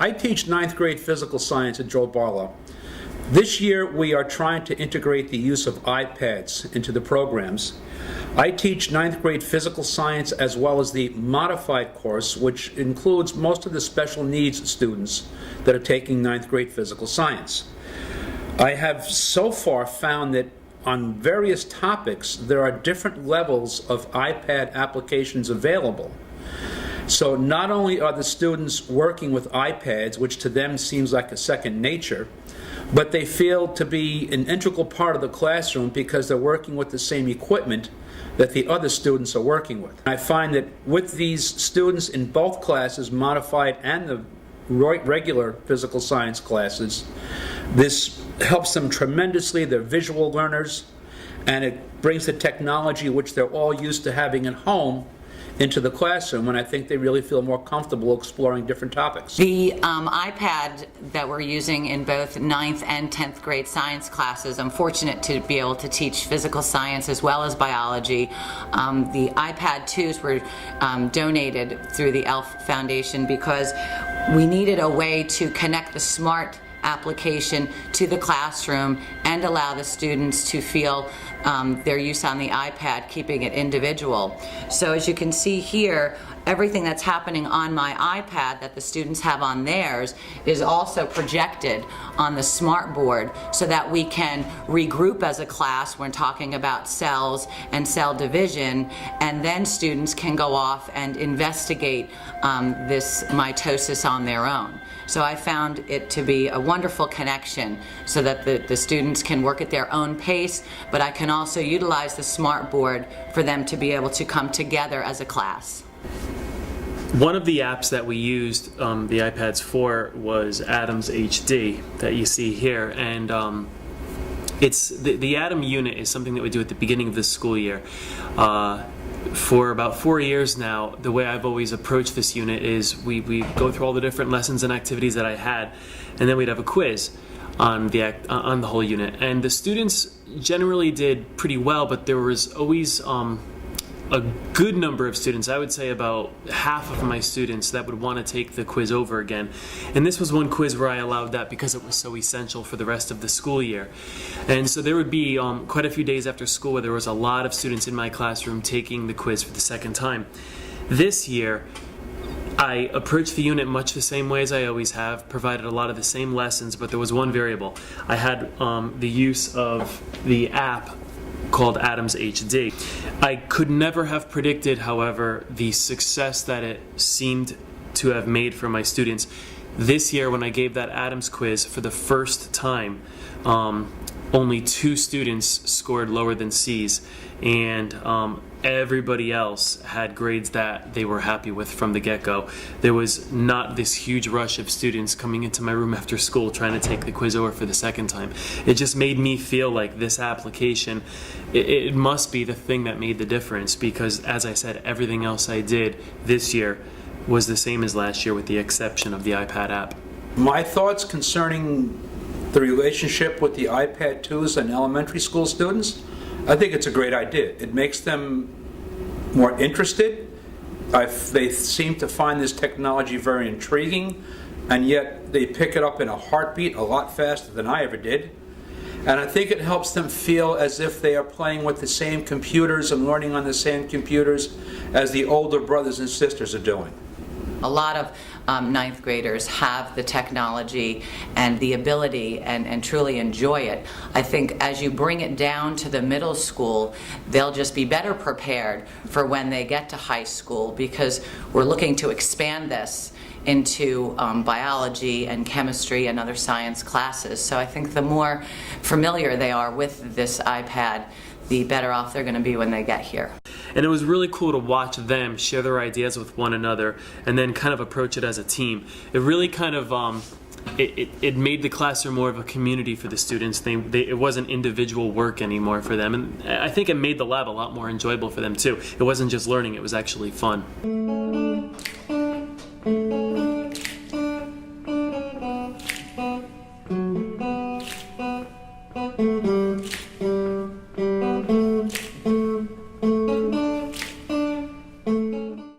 I teach ninth grade physical science at Joe Barlow. This year we are trying to integrate the use of iPads into the programs. I teach ninth grade physical science as well as the modified course, which includes most of the special needs students that are taking ninth grade physical science. I have so far found that on various topics there are different levels of iPad applications available. So not only are the students working with iPads, which to them seems like a second nature, but they feel to be an integral part of the classroom because they're working with the same equipment that the other students are working with. I find that with these students in both classes, modified and the regular physical science classes, this helps them tremendously. They're visual learners, and it brings the technology which they're all used to having at home into the classroom, and I think they really feel more comfortable exploring different topics. The iPad that we're using in both 9th and 10th grade science classes, I'm fortunate to be able to teach physical science as well as biology. The iPad 2s were donated through the ELF Foundation because we needed a way to connect the smart application to the classroom and allow the students to feel their use on the iPad, keeping it individual. So as you can see here, everything that's happening on my iPad that the students have on theirs is also projected on the smart board so that we can regroup as a class when talking about cells and cell division, and then students can go off and investigate this mitosis on their own. So I found it to be a wonderful connection so that the students can work at their own pace, but I can also utilize the smart board for them to be able to come together as a class. One of the apps that we used the iPads for was Adams HD that you see here, and it's the Atom unit is something that we do at the beginning of the school year. For about 4 years now, the way I've always approached this unit is we go through all the different lessons and activities that I had, and then we'd have a quiz on the whole unit. And the students generally did pretty well, but there was always a good number of students, I would say about half of my students, that would want to take the quiz over again. And this was one quiz where I allowed that because it was so essential for the rest of the school year. And so there would be quite a few days after school where there was a lot of students in my classroom taking the quiz for the second time. This year, I approached the unit much the same way as I always have, provided a lot of the same lessons, but there was one variable. I had the use of the app called Adams HD. I could never have predicted, however, the success that it seemed to have made for my students. This year, when I gave that Adams quiz for the first time, only 2 students scored lower than C's, and everybody else had grades that they were happy with from the get-go. There was not this huge rush of students coming into my room after school trying to take the quiz over for the second time. It just made me feel like this application, it must be the thing that made the difference, because as I said, everything else I did this year was the same as last year with the exception of the iPad app. My thoughts concerning the relationship with the iPad 2s and elementary school students, I think it's a great idea. It makes them more interested. They seem to find this technology very intriguing, and yet they pick it up in a heartbeat a lot faster than I ever did. And I think it helps them feel as if they are playing with the same computers and learning on the same computers as the older brothers and sisters are doing. A lot of 9th graders have the technology and the ability and truly enjoy it. I think as you bring it down to the middle school, they'll just be better prepared for when they get to high school, because we're looking to expand this into biology and chemistry and other science classes. So I think the more familiar they are with this iPad, the better off they're going to be when they get here. And it was really cool to watch them share their ideas with one another and then kind of approach it as a team. It really kind of it made the classroom more of a community for the students. It wasn't individual work anymore for them, and I think it made the lab a lot more enjoyable for them too. It wasn't just learning, it was actually fun.